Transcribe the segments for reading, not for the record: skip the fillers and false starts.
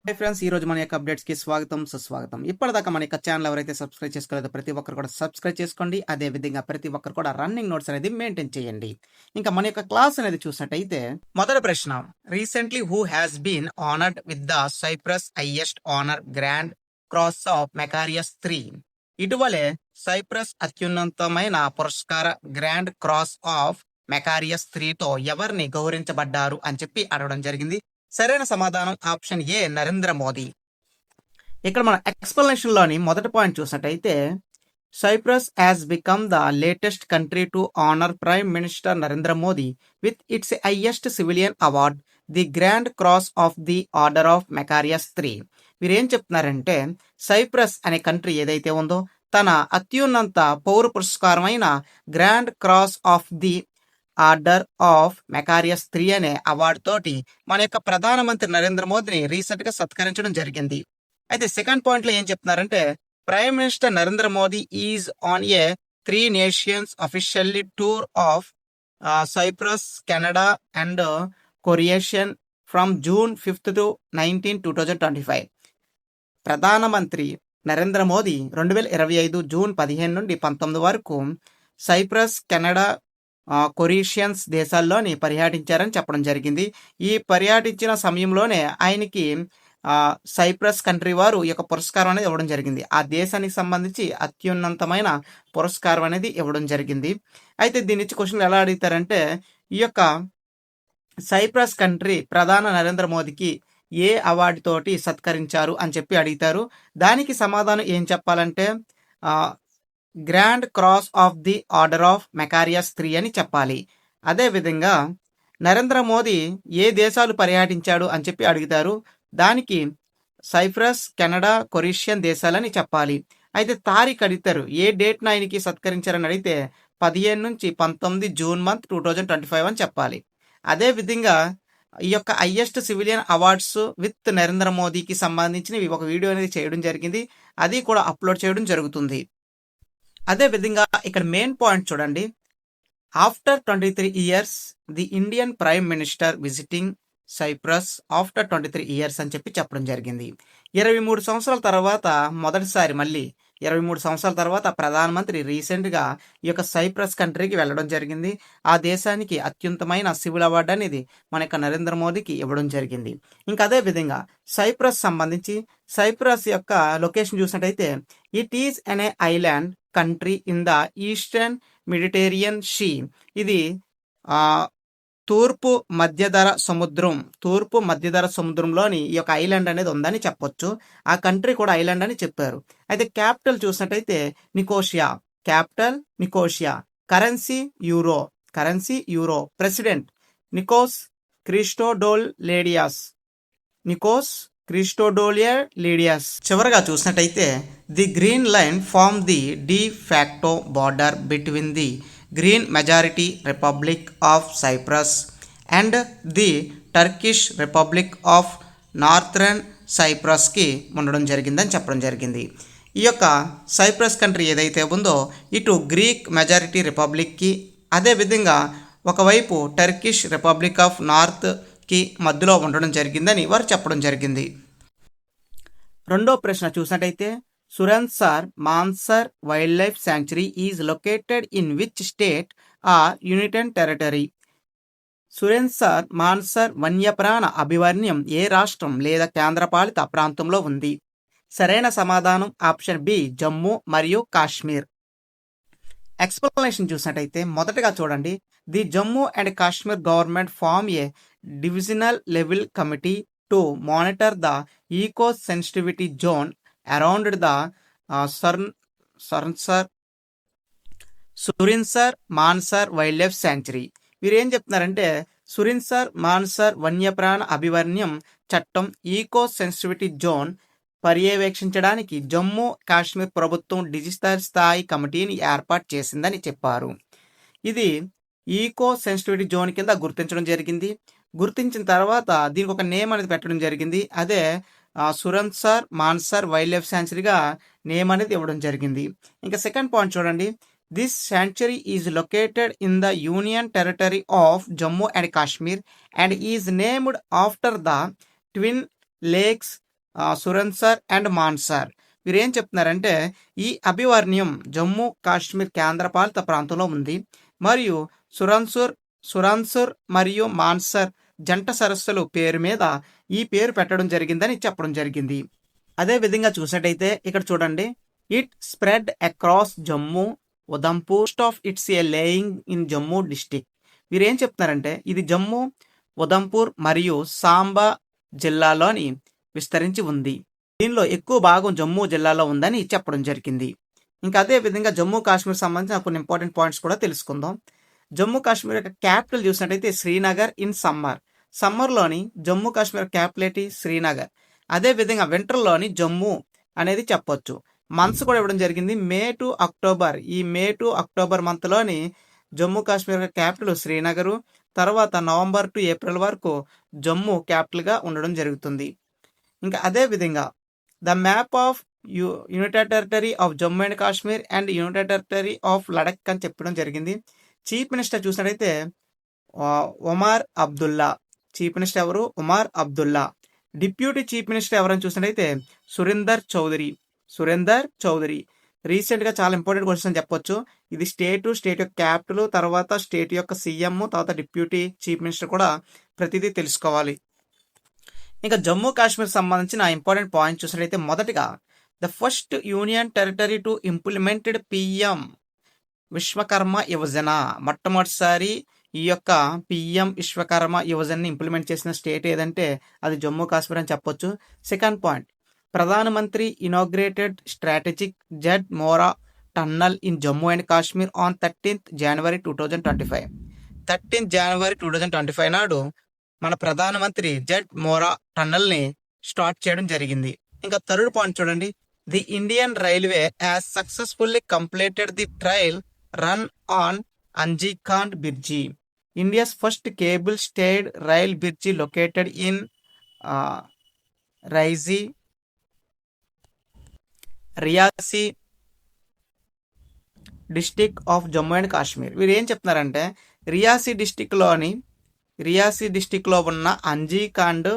Hi friends, ఈ రోజు మన యొక్క అప్డేట్స్ కి స్వాగతం సుస్వాగతం. ఇప్పటిదాకా మన యొక్క ఛానల్ ఎవరైతే సబ్స్క్రైబ్ చేసుకోలేదో ప్రతి ఒక్కరు కూడా సబ్స్క్రైబ్ చేసుకోండి. అదే విధంగా ప్రతి ఒక్కరు కూడా రన్నింగ్ నోట్స్ అనేది మెయింటైన్ చేయండి. ఇంకా మన యొక్క క్లాస్ అనేది చూసినట్టయితే మొదటి ప్రశ్న, recently who has been honoured with the Cyprus highest honour grand cross of Makarios 3. ఇటీవలే సైప్రస్ అత్యున్నతమైన పురస్కార గ్రాండ్ క్రాస్ ఆఫ్ మెకారియస్ 3తో ఎవరిని గౌరవించబడ్డారు అని చెప్పి అడగడం జరిగింది. సరైన సమాధానం ఆప్షన్ ఏ, నరేంద్ర మోదీ. ఇక్కడ మన ఎక్స్ప్లెనేషన్ లోని మొదటి పాయింట్ చూసినట్టయితే, Cyprus has become the latest country to honour prime minister Narendra Modi with its highest civilian award the grand cross of the order of Makarios 3. వీరేం చెప్తున్నారంటే, సైప్రస్ అనే కంట్రీ ఏదైతే ఉందో తన అత్యున్నత పౌర పురస్కారమైన grand cross of the order of Makarios 3 అనే అవార్డు తోటి మన యొక్క ప్రధానమంత్రి నరేంద్ర మోదీని రీసెంట్ గా సత్కరించడం జరిగింది. అయితే సెకండ్ పాయింట్ లో ఏం చెప్తున్నారంటే, prime minister Narendra Modi is on a 3 nations officially tour of Cyprus, Canada and Croatia from June 5 to 19, 2025. ప్రధానమంత్రి నరేంద్ర మోదీ 2025 జూన్ 15 నుండి 19 వరకు సైప్రస్, కెనడా, కొరీషియన్స్ దేశాల్లోని పర్యటించారని చెప్పడం జరిగింది. ఈ పర్యటించిన సమయంలోనే ఆయనకి సైప్రస్ కంట్రీ వారు ఈ యొక్క పురస్కారం అనేది ఇవ్వడం జరిగింది. ఆ దేశానికి సంబంధించి అత్యున్నతమైన పురస్కారం అనేది ఇవ్వడం జరిగింది. అయితే దీని నుంచి క్వశ్చన్లు ఎలా అడుగుతారంటే, ఈ యొక్క సైప్రస్ కంట్రీ ప్రధాన నరేంద్ర మోదీకి ఏ అవార్డు తోటి సత్కరించారు అని చెప్పి అడుగుతారు. దానికి సమాధానం ఏం చెప్పాలంటే, grand cross of the order of Makarios 3 అని చెప్పాలి. అదేవిధంగా నరేంద్ర మోదీ ఏ దేశాలు పర్యటించాడు అని చెప్పి అడుగుతారు. దానికి సైప్రస్, కెనడా, కొరీషియన్ దేశాలని చెప్పాలి. అయితే తారీఖు అడుగుతారు, ఏ డేట్న ఆయనకి సత్కరించారని అడిగితే 15 నుంచి 19 జూన్ మంత్ 2025 అని చెప్పాలి. అదేవిధంగా ఈ యొక్క highest civilian awards with Narendra మోదీకి సంబంధించిన ఒక వీడియో అనేది చేయడం జరిగింది. అది కూడా అప్లోడ్ చేయడం జరుగుతుంది. అదే విధంగా ఇక్కడ మెయిన్ పాయింట్ చూడండి, after 23 years the Indian prime minister visiting Cyprus after 23 years అని చెప్పి చెప్పడం జరిగింది. 23 సంవత్సరాల తర్వాత మొదటిసారి మళ్ళీ 23 సంవత్సరాల తర్వాత ప్రధానమంత్రి రీసెంట్గా ఈ యొక్క సైప్రస్ కంట్రీకి వెళ్ళడం జరిగింది. ఆ దేశానికి అత్యున్నతమైన సివిల్ అవార్డు అనేది మన యొక్క నరేంద్ర మోదీకి ఇవ్వడం జరిగింది. ఇంకా అదే విధంగా సైప్రస్ సంబంధించి సైప్రస్ యొక్క లొకేషన్ చూసినట్టయితే, it is an island country in the eastern Mediterranean sea. ఇది తూర్పు మధ్యధర సముద్రంలోని ఈ యొక్క ఐలాండ్ అనేది ఉందని చెప్పొచ్చు. ఆ కంట్రీ కూడా ఐలాండ్ అని చెప్పారు. అయితే క్యాపిటల్ చూసినట్టయితే Nicosia, currency euro, president Nikos Christodoulides. చివరగా చూసినట్టయితే, the Greek line form the de facto border between the Greek majority republic of Cyprus and the Turkish republic of northern సైప్రస్కి ఉండడం జరిగిందని చెప్పడం జరిగింది. ఈ యొక్క సైప్రస్ కంట్రీ ఏదైతే ఉందో ఇటు గ్రీక్ మెజారిటీ రిపబ్లిక్కి, అదేవిధంగా ఒకవైపు టర్కిష్ రిపబ్లిక్ ఆఫ్ నార్త్కి మధ్యలో ఉండడం జరిగిందని వారు చెప్పడం జరిగింది. రెండో ప్రశ్న చూసినట్టయితే, Surinsar Mansar wild life sanctuary is located in which state or union territory. Surinsar Mansar వన్యప్రాణ అభయారణ్యం ఏ రాష్ట్రం లేదా కేంద్రపాలిత ప్రాంతంలో ఉంది? సరైన సమాధానం ఆప్షన్ బి, జమ్మూ మరియు కాశ్మీర్. ఎక్స్ప్లెనేషన్ చూసినట్టయితే మొదటగా చూడండి, the Jammu and Kashmir government form a divisional level committee to monitor the eco sensitivity zone around the Surinsar Mansar wild life sanctuary. వీరు ఏం చెప్తున్నారంటే, సురిన్సర్ మాన్సర్ వన్యప్రాణ అభయారణ్యం చట్టం ఈకో సెన్సిటివిటీ జోన్ పర్యవేక్షించడానికి జమ్మూ కాశ్మీర్ ప్రభుత్వం డిజిటల్ స్థాయి కమిటీని ఏర్పాటు చేసిందని చెప్పారు. ఇది ఈకో సెన్సిటివిటీ జోన్ కింద గుర్తించడం జరిగింది. గుర్తించిన తర్వాత దీనికి ఒక నేమ్ అనేది పెట్టడం జరిగింది. అదే సురన్సర్ మాన్సర్ వైల్డ్ లైఫ్ శాంక్చురీగా నేమ్ అనేది ఇవ్వడం జరిగింది. ఇంకా సెకండ్ పాయింట్ చూడండి, this sanctuary is located in the union territory of Jammu and Kashmir and is named after the twin lakes Surinsar and Mansar. వీరేం చెప్తున్నారంటే ఈ అభివర్ణ్యం జమ్మూ కాశ్మీర్ కేంద్రపాలిత ప్రాంతంలో ఉంది మరియు సురన్సుర్ మరియు మాన్సర్ జంట సరస్సులు పేరు మీద ఈ పేరు పెట్టడం జరిగిందని చెప్పడం జరిగింది. అదే విధంగా చూసినట్టయితే ఇక్కడ చూడండి, it spread across Jammu Udhampur of its a laying in Jammu district. వీరేం చెప్తున్నారంటే ఇది జమ్మూ ఉదంపూర్ మరియు సాంబా జిల్లాలోని విస్తరించి ఉంది. దీనిలో ఎక్కువ భాగం జమ్మూ జిల్లాలో ఉందని చెప్పడం జరిగింది. ఇంకా అదే విధంగా జమ్మూ కాశ్మీర్ సంబంధించిన కొన్ని ఇంపార్టెంట్ పాయింట్స్ కూడా తెలుసుకుందాం. జమ్మూ కాశ్మీర్ యొక్క క్యాపిటల్ చూసినట్టయితే శ్రీనగర్ ఇన్ సమ్మర్లోని జమ్మూ కాశ్మీర్ క్యాపిటల్ ఏంటి శ్రీనగర్. అదే విధంగా వింటర్లోని జమ్మూ అనేది చెప్పొచ్చు. మంత్స్ కూడా ఇవ్వడం జరిగింది, మే టు అక్టోబర్. ఈ మే టు అక్టోబర్ మంత్లోని జమ్మూ కాశ్మీర్ క్యాపిటల్ శ్రీనగరు, తర్వాత నవంబర్ టు ఏప్రిల్ వరకు జమ్మూ క్యాపిటల్గా ఉండడం జరుగుతుంది. ఇంకా అదే విధంగా the map of United territory of Jammu and Kashmir and United territory of Ladakh అని చెప్పడం జరిగింది. చీఫ్ మినిస్టర్ చూసినట్టయితే ఒమర్ అబ్దుల్లా. చీఫ్ మినిస్టర్ ఎవరు? Omar Abdullah. Deputy chief minister ఎవరని చూసినట్టయితే సురేందర్ చౌదరి. రీసెంట్గా చాలా ఇంపార్టెంట్ క్వశ్చన్ చెప్పొచ్చు. ఇది స్టేట్ యొక్క క్యాపిటల్, తర్వాత స్టేట్ యొక్క సీఎం, తర్వాత డిప్యూటీ చీఫ్ మినిస్టర్ కూడా ప్రతిదీ తెలుసుకోవాలి. ఇంకా జమ్మూ కాశ్మీర్ సంబంధించిన ఇంపార్టెంట్ పాయింట్ చూసినట్లయితే మొదటిగా the first union territory to implemented PM Vishwakarma యువజన. మొట్టమొదటిసారి ఈ యొక్క పిఎం విశ్వకర్మ యువజనని ఇంప్లిమెంట్ చేసిన స్టేట్ ఏదంటే అది జమ్మూ కాశ్మీర్ అని చెప్పొచ్చు. సెకండ్ పాయింట్, ప్రధానమంత్రి inaugurated strategic Z Mora tunnel in Jammu and Kashmir on 13th January 2025. 13th January 2025 నాడు మన ప్రధానమంత్రి జెడ్ మోరా టన్నల్ని స్టార్ట్ చేయడం జరిగింది. ఇంకా థర్డ్ పాయింట్ చూడండి, the Indian railway has successfully completed the trial run on Anji Khad bridge, India's first cable stayed rail bridge located in Reasi district of Jammu and Kashmir. వీరు ఏం చెప్తున్నారంటే రియాసీ డిస్టిక్లో ఉన్న అంజీఖాండ్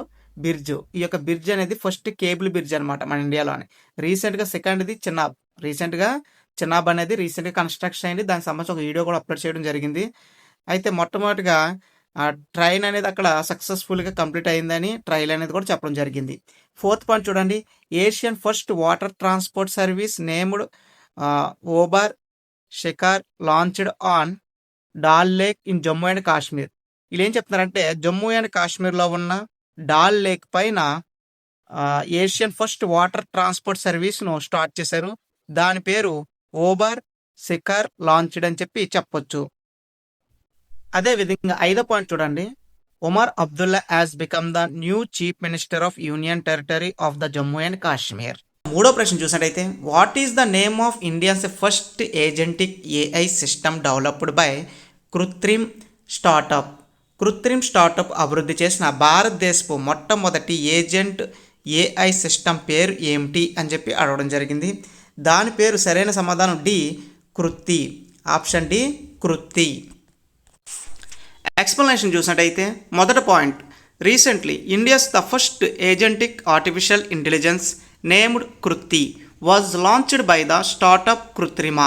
బ్రిడ్జ్, ఈ యొక్క బ్రిడ్జ్ అనేది ఫస్ట్ కేబుల్ బ్రిడ్జ్ అనమాట మన ఇండియాలోని. రీసెంట్గా సెకండ్ది చినాబ్ అనేది రీసెంట్గా కన్స్ట్రక్షన్ అయింది. దానికి సంబంధించి ఒక వీడియో కూడా అప్లోడ్ చేయడం జరిగింది. అయితే మొట్టమొదటిగా ట్రైన్ అనేది అక్కడ సక్సెస్ఫుల్గా కంప్లీట్ అయిందని ట్రైల్ అనేది కూడా చెప్పడం జరిగింది. ఫోర్త్ పాయింట్ చూడండి, Asian first water transport service named Uber Shikara launched on Dal lake in Jammu and Kashmir. వీళ్ళు ఏం చెప్తున్నారంటే జమ్మూ అండ్ కాశ్మీర్లో ఉన్న డాల్ లేక్ పైన ఏషియన్ ఫస్ట్ వాటర్ ట్రాన్స్పోర్ట్ సర్వీస్ను స్టార్ట్ చేశారు. దాని పేరు ఓబర్ షికార్ లాంచ్డ్ అని చెప్పొచ్చు. అదే విధంగా ఐదో పాయింట్ చూడండి, Omar Abdullah has become the new chief minister of union territory of the Jammu and Kashmir. మూడో ప్రశ్న చూసినట్టయితే what is the name of India's first agentic AI system developed by Krutrim startup అభివృద్ధి చేసిన భారతదేశపు మొట్టమొదటి ఏజెంట్ ఏఐ సిస్టమ్ పేరు ఏమిటి అని అడగడం జరిగింది. దాని పేరు సరైన సమాధానం D, Kruti. Option D, Kruti. Explanation చూసినట్టయితే మొదటి point, recently India's the first agentic artificial intelligence named Kruti was launched by the startup Krutrim.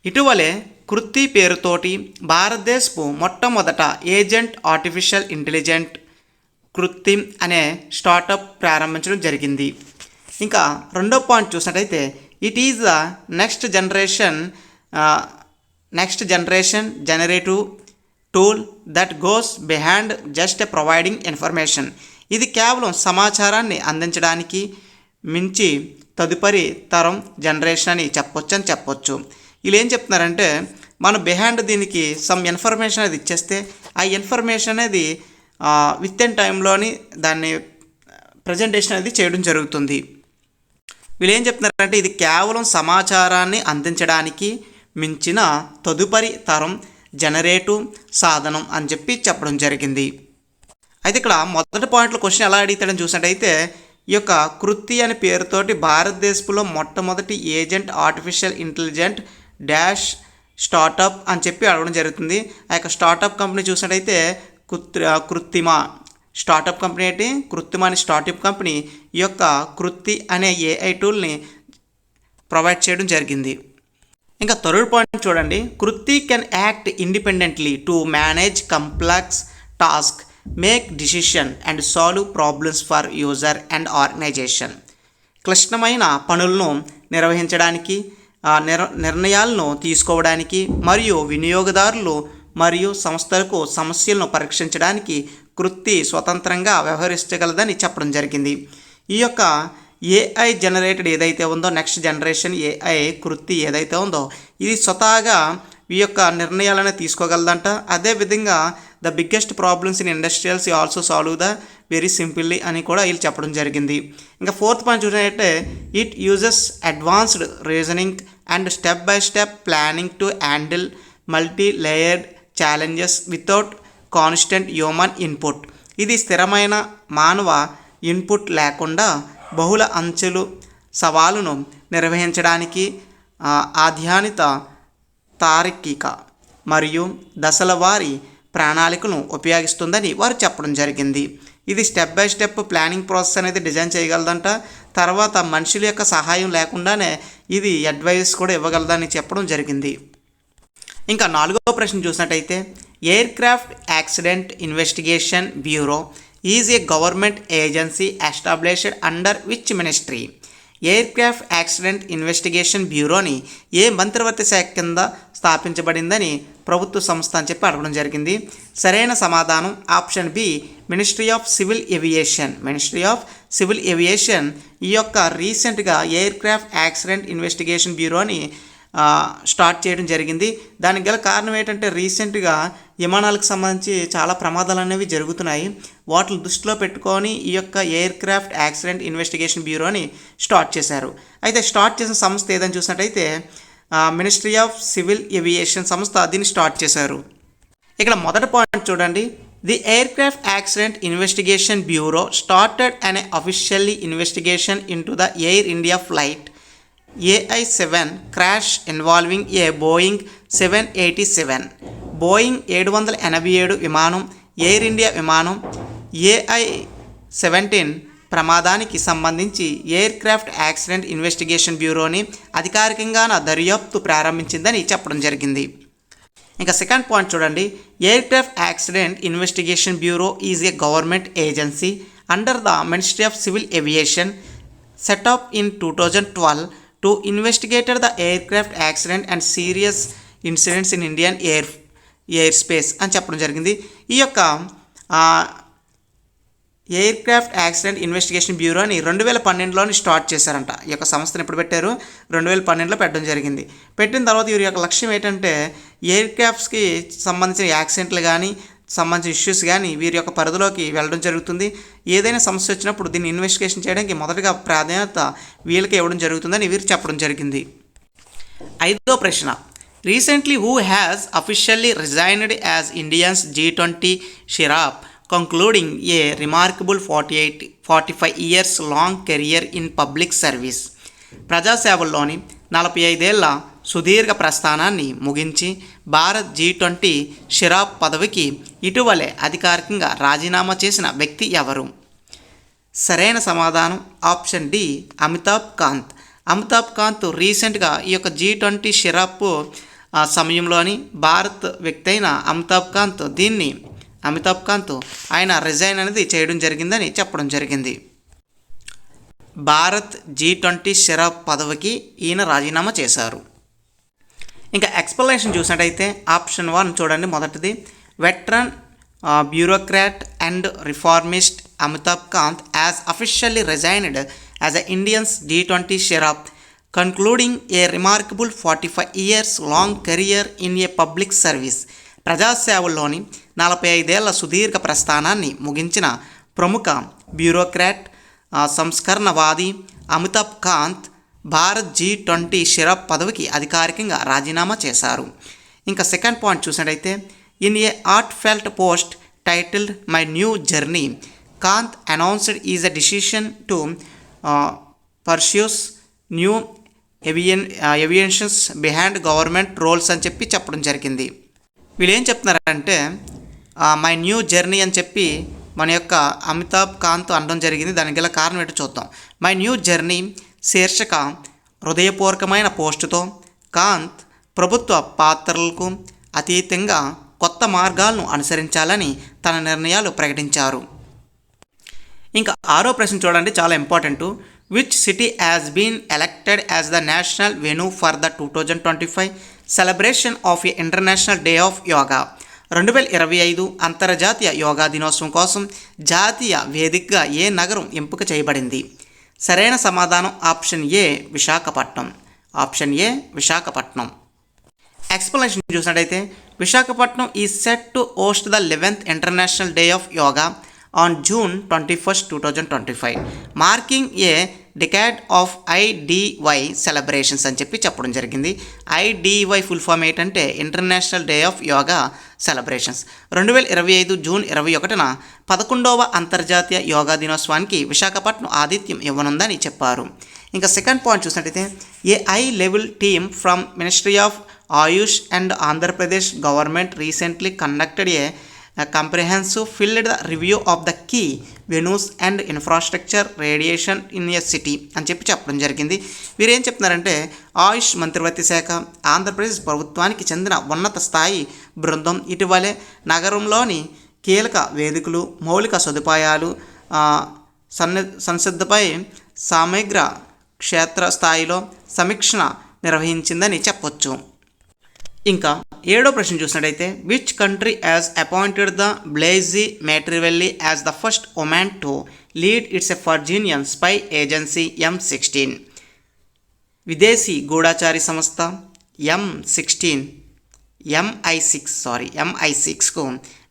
ఇటీవలే కృత్తి పేరుతోటి భారతదేశపు మొట్టమొదట ఏజెంట్ ఆర్టిఫిషియల్ ఇంటెలిజెంట్ కృత్రిమ్ అనే స్టార్టప్ ప్రారంభించడం జరిగింది. ఇంకా రెండో పాయింట్ చూసినట్టయితే it is the next generation generative tool that goes behind just providing information. ఇది కేవలం సమాచారాన్ని అందించడానికి మించి తదుపరి తరం జనరేషన్ అని చెప్పొచ్చు. వీళ్ళు ఏం చెప్తున్నారంటే మనం బిహైండ్ దీనికి సమ్ ఇన్ఫర్మేషన్ అనేది ఇచ్చేస్తే ఆ ఇన్ఫర్మేషన్ అనేది విత్ ఇన్ టైంలోని దాన్ని ప్రజెంటేషన్ అనేది చేయడం జరుగుతుంది. వీళ్ళు ఏం చెప్తున్నారంటే ఇది కేవలం సమాచారాన్ని అందించడానికి మించిన తదుపరి తరం జనరేటివ్ సాధనం అని చెప్పడం జరిగింది. అయితే ఇక్కడ మొదటి పాయింట్లో క్వశ్చన్ ఎలా అడిగితాడని చూసినట్టయితే ఈ యొక్క కృత్తి అనే పేరుతోటి భారతదేశంలో మొట్టమొదటి agent artificial intelligent dash startup అని అడగడం జరుగుతుంది. ఆ యొక్క స్టార్టప్ కంపెనీ చూసినట్టయితే కృత్రిమ స్టార్టప్ కంపెనీ ఏంటి? కృత్తిమ అనే స్టార్టప్ కంపెనీ ఈ యొక్క కృత్తి అనే ఏఐ టూల్ని ప్రొవైడ్ చేయడం జరిగింది. ఇంకా థర్డ్ పాయింట్ చూడండి, Kruti can act independently to manage complex task, make decision and solve problems for user and organization. క్లిష్టమైన పనులను నిర్వహించడానికి, నిర్ణయాలను తీసుకోవడానికి మరియు వినియోగదారులు మరియు సంస్థలకు సమస్యలను పరీక్షించడానికి కృత్తి స్వతంత్రంగా వ్యవహరించగలదని చెప్పడం జరిగింది. ఈ యొక్క ఏఐ జనరేటెడ్ ఏదైతే ఉందో, నెక్స్ట్ జనరేషన్ ఏఐ కృత్తి ఏదైతే ఉందో, ఇది స్వతహాగా ఈ యొక్క నిర్ణయాలను తీసుకోగలదంట. అదేవిధంగా the biggest problems in industrials also solve the very simply అని కూడా వీళ్ళు చెప్పడం జరిగింది. ఇంకా ఫోర్త్ పాయింట్ చూసినట్టే, it uses advanced reasoning and step by step planning to handle multi layered challenges without constant human input. ఇది స్థిరమైన మానవ ఇన్పుట్ లేకుండా బహుళ అంచెలు సవాలును నిర్వహించడానికి ఆధ్యానిత తార్కిక మరియు దశల వారి ప్రణాళికను ఉపయోగిస్తుందని వారు చెప్పడం జరిగింది. ఇది step by step planning process అనేది డిజైన్ చేయగలదంట. తర్వాత మనుషుల యొక్క సహాయం లేకుండానే ఇది అడ్వైస్ కూడా ఇవ్వగలదని చెప్పడం జరిగింది. ఇంకా 4వ ప్రశ్న చూసినట్టయితే, aircraft accident investigation bureau is a government agency established under which ministry? Aircraft accident investigation బ్యూరోని ఏ మంత్రివర్గ శాఖ కింద స్థాపించబడిందని ప్రభుత్వ సంస్థ అని చెప్పి అడగడం జరిగింది. సరైన సమాధానం option B, ministry of civil aviation. Ministry of civil aviation ఈ యొక్క రీసెంట్గా ఎయిర్ క్రాఫ్ట్ యాక్సిడెంట్ ఇన్వెస్టిగేషన్ బ్యూరోని స్టార్ట్ చేయడం జరిగింది. దానికి గల కారణం ఏంటంటే, రీసెంట్గా విమానాలకు సంబంధించి చాలా ప్రమాదాలు అనేవి జరుగుతున్నాయి. వాటిని దృష్టిలో పెట్టుకొని ఈ యొక్క ఎయిర్ క్రాఫ్ట్ యాక్సిడెంట్ ఇన్వెస్టిగేషన్ బ్యూరోని స్టార్ట్ చేశారు. అయితే స్టార్ట్ చేసిన సంస్థ ఏదని చూసినట్టయితే మినిస్ట్రీ ఆఫ్ సివిల్ ఏవియేషన్ సంస్థ దీన్ని స్టార్ట్ చేశారు. ఇక్కడ మొదటి పాయింట్ చూడండి, the air craft accident investigation bureau started an officially investigation into the air India flight AI-7 crash involving a Boeing 787. Boeing 787 విమానం, ఎయిర్ ఇండియా విమానం AI-17 ప్రమాదానికి సంబంధించి ఎయిర్ క్రాఫ్ట్ యాక్సిడెంట్ ఇన్వెస్టిగేషన్ బ్యూరోని అధికారికంగా దర్యాప్తు ప్రారంభించిందని చెప్పడం జరిగింది. ఇంకా సెకండ్ పాయింట్ చూడండి, air craft accident investigation bureau is a government agency under the ministry of civil aviation set up in 2012 to investigate the aircraft accident and serious incidents in Indian airspace అని చెప్పడం జరిగింది. ఈ యొక్క aircraft accident investigation బ్యూరోని 2012లోని start చేశారంట. ఈ యొక్క సంస్థను ఎప్పుడు పెట్టారు? 2012లో పెట్టడం జరిగింది. పెట్టిన తర్వాత వీరి యొక్క లక్ష్యం ఏంటంటే, ఎయిర్ క్రాఫ్ట్స్కి సంబంధించిన యాక్సిడెంట్లు కానీ సంబంధించిన ఇష్యూస్ కానీ వీరి యొక్క పరిధిలోకి వెళ్ళడం జరుగుతుంది. ఏదైనా సమస్య వచ్చినప్పుడు దీన్ని ఇన్వెస్టిగేషన్ చేయడానికి మొదటగా ప్రాధాన్యత వీళ్ళకి ఇవ్వడం జరుగుతుందని వీరు చెప్పడం జరిగింది. 5వ ప్రశ్న, recently who has officially resigned as India's G20 sherpa concluding a remarkable 45 years long career in public service. ప్రజాసేవల్లోని 45 ఏళ్ల సుదీర్ఘ ప్రస్థానాన్ని ముగించి భారత్ G20 షిరాప్ పదవికి ఇటీవలే అధికారికంగా రాజీనామా చేసిన వ్యక్తి ఎవరు? సరైన సమాధానం ఆప్షన్ డి, అమితాబ్ కాంత్. అమితాబ్ కాంత్ రీసెంట్గా ఈ యొక్క G20 షిరాప్ సమయంలోని భారత్ వ్యక్తి అయిన అమితాబ్ కాంత్ ఆయన రిజైన్ అనేది చేయడం జరిగిందని చెప్పడం జరిగింది. భారత్ G20 షిరాప్ పదవికి ఈయన రాజీనామా చేశారు. ఇంకా ఎక్స్ప్లెనేషన్ చూసినట్టయితే ఆప్షన్ 1 చూడండి, మొదటిది, veteran bureaucrat and reformist Amitabh Kant as officially resigned as a Indians G20 sherpa concluding a remarkable 45 years long career in a public service. ప్రజాసేవల్లోని 45 ఏళ్ల సుదీర్ఘ ప్రస్థానాన్ని ముగించిన ప్రముఖ బ్యూరోక్రాట్ సంస్కరణవాది అమితాబ్ కాంత్ భారత్ G20 షిరాప్ పదవికి అధికారికంగా రాజీనామా చేశారు. ఇంకా సెకండ్ పాయింట్ చూసినట్టయితే, in a heartfelt post titled my new journey Kant announced is a decision to pursues new aviations behind government roles అని చెప్పడం జరిగింది. వీళ్ళు ఏం చెప్తున్నారంటే, మై న్యూ జర్నీ అని చెప్పి మన యొక్క అమితాబ్ కాంత్ అనడం జరిగింది. దానికి గల కారణం ఏంటో చూద్దాం. మై న్యూ జర్నీ శీర్షిక హృదయపూర్వకమైన పోస్టుతో కాంత్ ప్రభుత్వ పాత్రలకు అతీతంగా కొత్త మార్గాలను అనుసరించాలని తన నిర్ణయాలు ప్రకటించారు. ఇంకా 6వ ప్రశ్న చూడండి, చాలా important. Which city has been elected as the national venue for the 2025 celebration of a international day of yoga? 2025 అంతర్జాతీయ యోగా దినోత్సవం కోసం జాతీయ వేదికగా ఏ నగరం ఎంపిక చేయబడింది? సరైన సమాధానం option A Visakhapatnam. Option A Visakhapatnam. Explanation చూసినట్టయితే Visakhapatnam is set to host the 11th international day of yoga on June 21, 2025 marking a decade of IDY celebrations అని చెప్పడం జరిగింది. IDY ఫుల్ ఫామ్ ఏంటంటే international day of yoga celebrations. 2025 June 21న 11వ అంతర్జాతీయ యోగా దినోత్సవానికి విశాఖపట్నం ఆతిథ్యం ఇవ్వనుందని చెప్పారు. ఇంకా సెకండ్ పాయింట్ చూసినట్టయితే a high level team from ministry of AYUSH and Andhra Pradesh government recently conducted a comprehensive field review of the key venues and infrastructure radiation in a city అని చెప్పడం జరిగింది. వీరు ఏం చెప్తున్నారంటే ఆయుష్ మంత్రివర్తి శాఖ, ఆంధ్రప్రదేశ్ ప్రభుత్వానికి చెందిన ఉన్నత స్థాయి బృందం ఇటీవలే నగరంలోని కీలక వేదికలు, మౌలిక సదుపాయాలు సంసిద్ధపై సమగ్ర క్షేత్ర స్థాయిలో సమీక్షణ నిర్వహించిందని చెప్పొచ్చు. ఇంకా 7వ ప్రశ్న చూసినట్టయితే which country has appointed the Blaise Metreweli as the first woman to lead its a Virginian spy agency M16? విదేశీ గూఢచారి సంస్థ MI6కు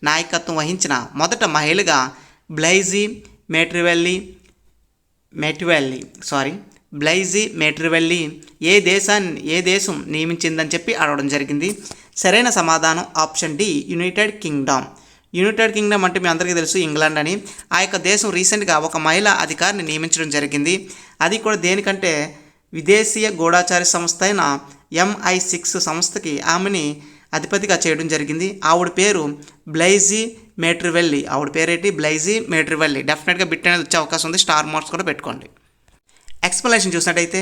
నాయకత్వం వహించిన మొదట మహిళగా బ్లైజీ మేట్రివెల్లీ ఏ దేశం నియమించిందని అడగడం జరిగింది. సరైన సమాధానం option D United Kingdom. United Kingdom అంటే మీ అందరికీ తెలుసు ఇంగ్లాండ్ అని. ఆ యొక్క దేశం రీసెంట్గా ఒక మహిళా అధికారిని నియమించడం జరిగింది. అది కూడా దేనికంటే విదేశీయ గూఢచారి సంస్థ అయిన MI6 సంస్థకి ఆమెని అధిపతిగా చేయడం జరిగింది. ఆవిడ పేరు బ్లైజీ మేట్రివెల్లీ. ఆవిడ పేరేంటి? బ్లైజీ మేట్రివెల్లీ. డెఫినెట్గా బిట్ అనేది వచ్చే అవకాశం ఉంది. స్టార్ మార్క్స్ కూడా పెట్టుకోండి. ఎక్స్ప్లెనేషన్ చూసినట్టయితే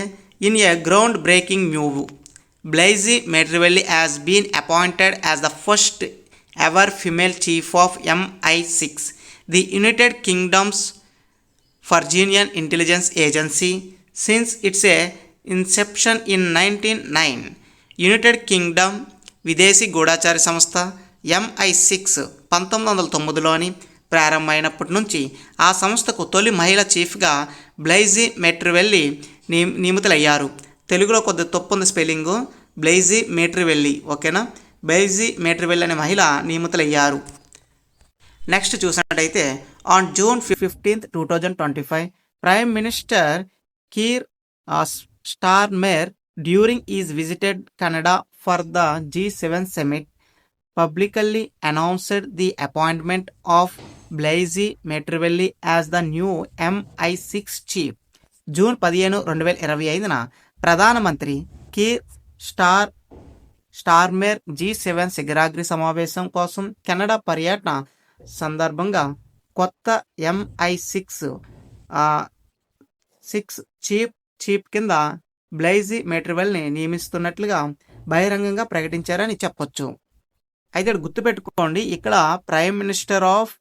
in a groundbreaking move Blaise Metreweli has been appointed as the first ever female chief of MI6, the United Kingdom's Virginian intelligence agency since its a inception in 1909. United Kingdom విదేశీ గూఢచారి సంస్థ MI6 1909లోని ప్రారంభమైనప్పటి నుంచి ఆ సంస్థకు తొలి మహిళా చీఫ్గా బ్లైజీ మేట్రివెల్లీ నియమితులయ్యారు. తెలుగులో కొద్దిగా తప్పుంది స్పెల్లింగు, బ్లైజీ మేట్రివెల్లీ. ఓకేనా? బ్లైజీ మేట్రివెల్లీ అనే మహిళ నియమితులయ్యారు. నెక్స్ట్ చూసినట్టయితే on June 15, 2025 prime minister Keir Starmer during is visited Canada for the G7 summit publicly announced the appointment of Blaise Maitrevelle as the new MI6 chief. June 15, 2025న ప్రధానమంత్రి కీర్ స్టార్మెర్ G7 శిఖరాగ్రి సమావేశం కోసం కెనడా పర్యటన సందర్భంగా కొత్త MI6 చీఫ్ కింద బ్లైజీ మేట్రివెల్ని నియమిస్తున్నట్లుగా బహిరంగంగా ప్రకటించారని చెప్పొచ్చు. అయితే గుర్తుపెట్టుకోండి, ఇక్కడ ప్రైమ్ మినిస్టర్ ఆఫ్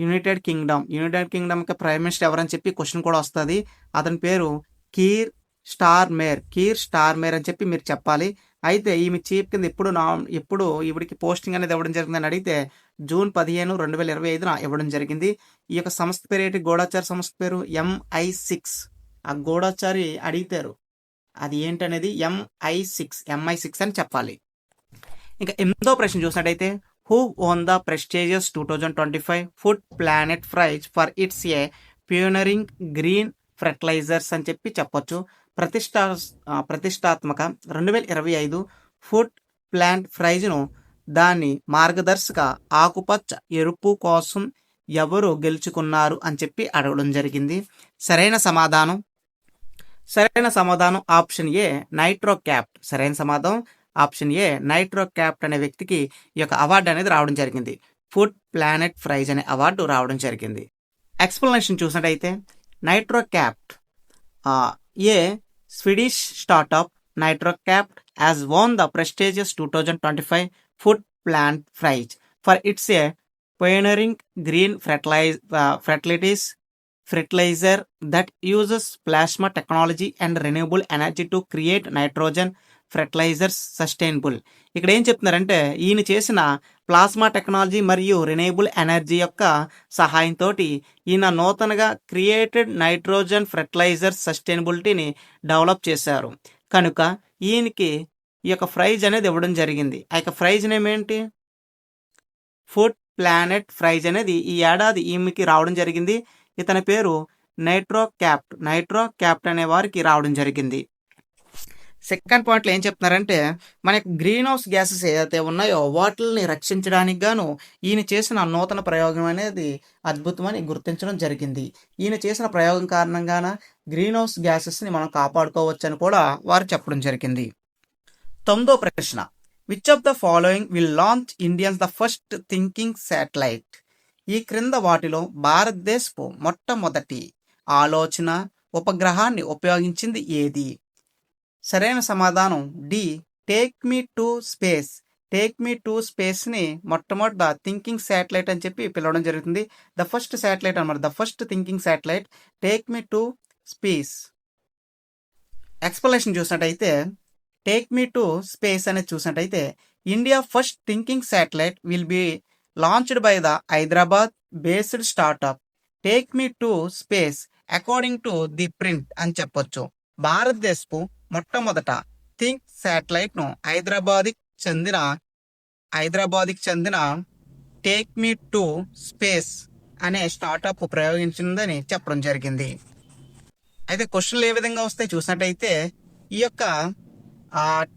యునైటెడ్ కింగ్డమ్కి ప్రైమ్ మినిస్టర్ ఎవరని క్వశ్చన్ కూడా వస్తుంది. అతని పేరు కీర్ స్టార్మెర్ అని మీరు చెప్పాలి. అయితే ఈమె చీఫ్ కింద ఎప్పుడు ఈవిడికి పోస్టింగ్ అనేది ఇవ్వడం జరిగిందని అడిగితే June 15, 2025న ఇవ్వడం జరిగింది. ఈ యొక్క సంస్థ పేరు ఏంటి? గూఢచారి సంస్థ పేరు MI6. ఆ గూఢచారి అడిగితారు అది ఏంటనేది MI6 అని చెప్పాలి. ఇంకా 8వ ప్రశ్న చూసినట్టయితే who won the prestigious 2025 food planet prize for its a pioneering green fertilisers అని చెప్పొచ్చు. ప్రతిష్టాత్మక 2025 ఫుడ్ ప్లాంట్ ప్రైజ్ను దాని మార్గదర్శక ఆకుపచ్చ ఎరుపు కోసం ఎవరు గెలుచుకున్నారు అని అడగడం జరిగింది. సరైన సమాధానం ఆప్షన్ ఏ నైట్రో క్యాప్ట్. సరైన సమాధానం ఆప్షన్ ఏ నైట్రో క్యాప్ట్ అనే వ్యక్తికి ఈ యొక్క అవార్డు అనేది రావడం జరిగింది. ఫుడ్ ప్లానెట్ ప్రైజ్ అనే అవార్డు రావడం జరిగింది. ఎక్స్ప్లెనేషన్ చూసినట్టయితే NitroCapt a Swedish startup NitroCapt has won the prestigious 2025 Food Plant Prize for its pioneering green fertilizer that uses plasma technology and renewable energy to create nitrogen fertilizers sustainable. ఇక్కడ ఏం చెప్తున్నారంటే ఈయన చేసిన plasma technology మరియు renewable energy యొక్క సహాయంతో ఈయన నూతనగా created nitrogen fertiliser సస్టైనబిలిటీని develop చేశారు. కనుక ఈయనకి ఈ యొక్క ప్రైజ్ అనేది ఇవ్వడం జరిగింది. ఆ యొక్క ప్రైజ్ నేమ్ ఏంటి? ఫుడ్ ప్లానెట్ ప్రైజ్ అనేది ఈ ఏడాది ఈమెకి రావడం జరిగింది. ఇతని పేరు నైట్రోక్యాప్ట్ అనే వారికి రావడం జరిగింది. సెకండ్ పాయింట్లో ఏం చెప్తున్నారంటే మనకు గ్రీన్ హౌస్ గ్యాసెస్ ఏదైతే ఉన్నాయో వాటిని రక్షించడానికి గాను ఈయన చేసిన నూతన ప్రయోగం అనేది అద్భుతమని గుర్తించడం జరిగింది. ఈయన చేసిన ప్రయోగం కారణంగాన గ్రీన్ హౌస్ గ్యాసెస్ని మనం కాపాడుకోవచ్చు అని కూడా వారు చెప్పడం జరిగింది. 9వ ప్రశ్న, which of the following will launch Indians the first thinking satellite? ఈ క్రింద వాటిలో భారతదేశపు మొట్టమొదటి ఆలోచన ఉపగ్రహాన్ని ఉపయోగించింది ఏది? సరైన సమాధానం D, take me to space. Take me to స్పేస్ని మొట్టమొదట థింకింగ్ శాటిలైట్ అని చెప్పి పిలవడం జరుగుతుంది. ద ఫస్ట్ శాటిలైట్ అనమాట, the first thinking satellite take me to space. Explanation చూసినట్టయితే టేక్ మీ టు స్పేస్ అనేది చూసినట్టయితే India first thinking satellite will be launched by the Hyderabad based startup take me to space according to the Print అని చెప్పొచ్చు. భారతదేశపు మొట్టమొదట think satellite ను హైదరాబాద్కి చెందిన టేక్ మీ టు స్పేస్ అనే స్టార్టప్ ప్రయోగించిందని చెప్పడం జరిగింది. అయితే క్వశ్చన్లు ఏ విధంగా వస్తాయి చూసినట్టయితే ఈ యొక్క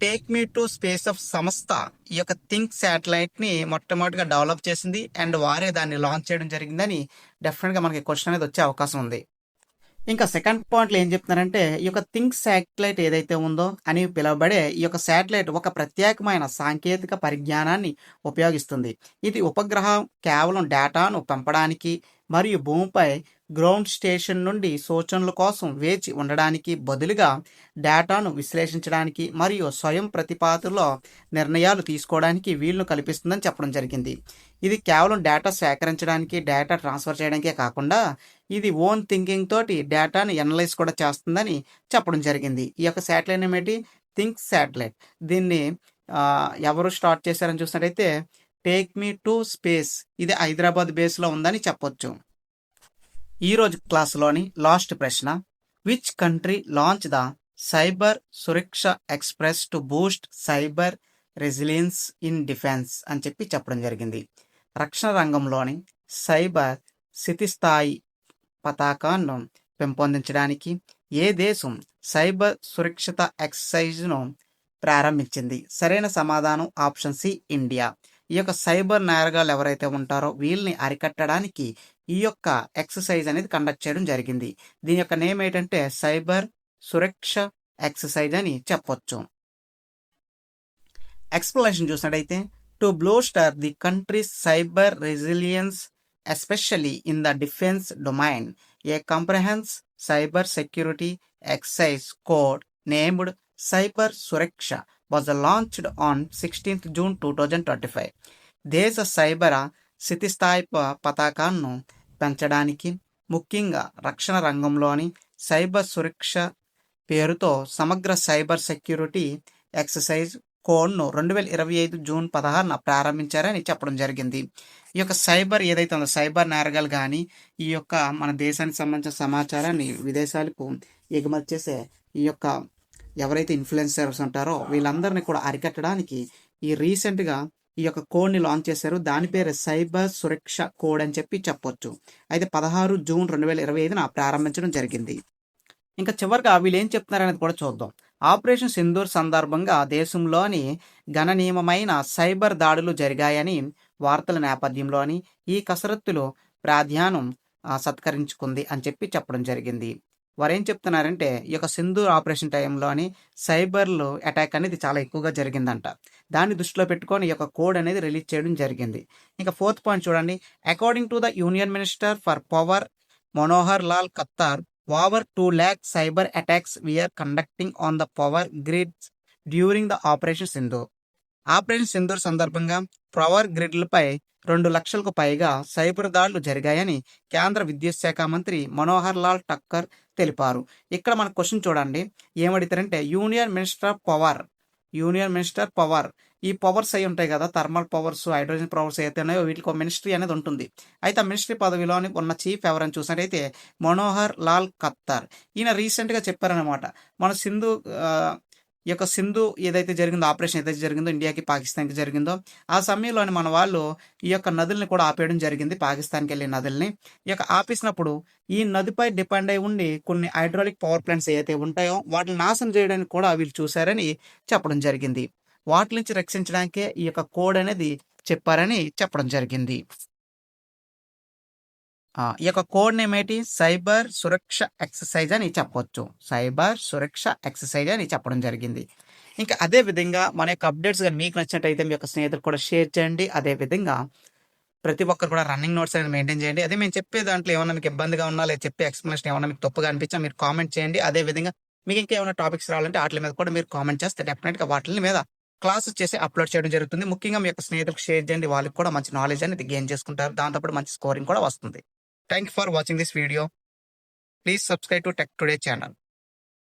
take me to space of సంస్థ ఈ యొక్క థింక్ శాటిలైట్ ని మొట్టమొదటిగా డెవలప్ చేసింది అండ్ వారే దాన్ని లాంచ్ చేయడం జరిగిందని డెఫినెట్గా మనకి క్వశ్చన్ అనేది వచ్చే అవకాశం ఉంది. ఇంకా సెకండ్ పాయింట్లో ఏం చెప్తున్నారంటే ఈ యొక్క థింక్ శాటిలైట్ ఏదైతే ఉందో అని పిలువబడే ఈ యొక్క శాటిలైట్ ఒక ప్రత్యేకమైన సాంకేతిక పరిజ్ఞానాన్ని ఉపయోగిస్తుంది. ఇది ఉపగ్రహం కేవలం డేటాను పంపడానికి మరియు భూమిపై గ్రౌండ్ స్టేషన్ నుండి సూచనల కోసం వేచి ఉండడానికి బదులుగా డేటాను విశ్లేషించడానికి మరియు స్వయం ప్రతిపాదనలో నిర్ణయాలు తీసుకోవడానికి వీలును కల్పిస్తుందని చెప్పడం జరిగింది. ఇది కేవలం డేటా సేకరించడానికి డేటా ట్రాన్స్ఫర్ చేయడానికే కాకుండా ఇది ఓన్ థింకింగ్ తోటి డేటాని ఎనలైజ్ కూడా చేస్తుందని చెప్పడం జరిగింది. ఈ యొక్క శాటిలైట్ ఏమిటి? Think satellite. దీన్ని ఎవరు స్టార్ట్ చేశారని చూసినట్టయితే టేక్ మీ టు స్పేస్ ఇది హైదరాబాద్ బేస్లో ఉందని చెప్పొచ్చు. ఈరోజు క్లాసులోని లాస్ట్ ప్రశ్న, which country launch the cyber Suraksha express to Boost cyber resilience in defence అని చెప్పడం జరిగింది. రక్షణ రంగంలోని సైబర్ స్థితిస్థాయి పతాకాన్ని పెంపొందించడానికి ఏ దేశం సైబర్ సురక్షిత ఎక్సర్సైజ్ను ప్రారంభించింది? సరైన సమాధానం ఆప్షన్ సి, ఇండియా. ఈ యొక్క సైబర్ నేరగాళ్ళు ఎవరైతే ఉంటారో వీళ్ళని అరికట్టడానికి ఈ యొక్క ఎక్సర్సైజ్ అనేది కండక్ట్ చేయడం జరిగింది. దీని యొక్క నేమ్ ఏంటంటే సైబర్ సురక్ష ఎక్సర్సైజ్ అని చెప్పొచ్చు. ఎక్స్ప్లెనేషన్ చూసినట్టయితే to booster the countries cyber resilience especially in the defence domain a comprehensive cyber security exercise code named Cyber Suraksha was launched on 16th June 2025. దేశ సైబర్ స్థితిస్థాయి పతాకాన్ని పెంచడానికి ముఖ్యంగా రక్షణ రంగంలోని సైబర్ సురక్ష పేరుతో సమగ్ర సైబర్ సెక్యూరిటీ ఎక్సర్సైజ్ కోడ్ను 2025 జూన్ 16న ప్రారంభించారని చెప్పడం జరిగింది. ఈ యొక్క సైబర్ ఏదైతే ఉందో సైబర్ నేరగాలు కానీ ఈ యొక్క మన దేశానికి సంబంధించిన సమాచారాన్ని విదేశాలకు ఎగుమతి చేసే ఈ యొక్క ఎవరైతే ఇన్ఫ్లుయెన్సర్స్ ఉంటారో వీళ్ళందరినీ కూడా అరికట్టడానికి ఈ రీసెంట్గా ఈ యొక్క కోడ్ని లాంచ్ చేశారు. దాని పేరు సైబర్ సురక్ష కోడ్ అని చెప్పొచ్చు. అయితే 16 జూన్ 2025న ప్రారంభించడం జరిగింది. ఇంకా చివరిగా వీళ్ళు ఏం చెప్తున్నారు అనేది కూడా చూద్దాం. ఆపరేషన్ సింధూర్ సందర్భంగా దేశంలోని గణనీయమైన సైబర్ దాడులు జరిగాయని వార్తల నేపథ్యంలోని ఈ కసరత్తులు ప్రాధాన్యం సత్కరించుకుంది అని చెప్పడం జరిగింది. వారేం చెప్తున్నారంటే, ఈ యొక్క సింధూర్ ఆపరేషన్ టైంలోని సైబర్‌లో అటాక్ అనేది చాలా ఎక్కువగా జరిగిందంట. దాన్ని దృష్టిలో పెట్టుకొని ఈ యొక్క కోడ్ అనేది రిలీజ్ చేయడం జరిగింది. ఇక ఫోర్త్ పాయింట్ చూడండి. According to the union minister for power Manohar Lal Khattar, over 2,00,000 cyber attacks were conducting on the power grids during the operation Sindoor. Operation Sindoor సందర్భంగా పవర్ గ్రిడ్లపై 2,00,000కు పైగా సైబర్ దాడులు జరిగాయని కేంద్ర విద్యుత్ శాఖ మంత్రి మనోహర్ లాల్ ఠక్కర్ తెలిపారు. ఇక్కడ మన క్వశ్చన్ చూడండి. ఏమడితారంటే యూనియన్ మినిస్టర్ పవర్ ఈ పవర్స్ అయి ఉంటాయి కదా, థర్మల్ పవర్స్, హైడ్రోజన్ పవర్స్ అయితే ఉన్నాయో వీటికి ఒక మినిస్ట్రీ అనేది ఉంటుంది. అయితే ఆ మినిస్ట్రీ పదవిలోని ఉన్న చీఫ్ ఎవరని చూసినట్టయితే మనోహర్ లాల్ ఖట్టర్. ఈయన రీసెంట్గా చెప్పారనమాట. మన ఈ యొక్క సింధు ఏదైతే జరిగిందో, ఆపరేషన్ ఏదైతే జరిగిందో, ఇండియాకి పాకిస్తాన్కి జరిగిందో, ఆ సమయంలోని మన వాళ్ళు ఈ యొక్క నదుల్ని కూడా ఆపేయడం జరిగింది. పాకిస్తాన్కి వెళ్ళే నదుల్ని ఈ యొక్క ఆపేసినప్పుడు ఈ నదిపై డిపెండ్ అయి ఉండి కొన్ని హైడ్రాలిక్ పవర్ ప్లాంట్స్ ఏవైతే ఉంటాయో వాటిని నాశనం చేయడానికి కూడా వీళ్ళు చూశారని చెప్పడం జరిగింది. వాటి నుంచి రక్షించడానికే ఈ యొక్క కోడ్ అనేది చెప్పారని చెప్పడం జరిగింది. ఈ యొక్క కోడ్ నేమ్ ఏంటి? సైబర్ సురక్ష ఎక్సర్సైజ్ అని చెప్పొచ్చు. సైబర్ సురక్ష ఎక్సర్సైజ్ అని చెప్పడం జరిగింది. ఇంకా అదే విధంగా మన యొక్క అప్డేట్స్ గాని మీకు నచ్చినట్టయితే మీ యొక్క స్నేహితులకు కూడా షేర్ చేయండి. అదే విధంగా ప్రతి ఒక్కరు కూడా రన్నింగ్ నోట్స్ అనేది మెయింటైన్ చేయండి. అదే మేము చెప్పే దాంట్లో ఏమన్నా మీకు ఇబ్బందిగా ఉన్నా, లేదా చెప్పే ఎక్స్‌ప్లనేషన్ ఏమన్నా మీకు తప్పుగా అనిపించినా మీరు కామెంట్ చేయండి. అదే విధంగా మీకు ఇంకా ఏమైనా టాపిక్స్ రావాలంటే ఆటిల మీద కూడా మీరు కామెంట్ చేస్తే డెఫినిట్‌గా వాటిల మీద క్లాసెస్ చేసి అప్‌లోడ్ చేయడం జరుగుతుంది. ముఖ్యంగా మీ యొక్క స్నేహితులకు షేర్ చేయండి. వాళ్ళకి కూడా మంచి నాలెడ్జ్ అనేది గెయిన్ చేసుకుంటారు. దాంతో పాటు మంచి స్కోరింగ్ కూడా వస్తుంది. Thank you for watching this video. Please subscribe to Tech Today channel.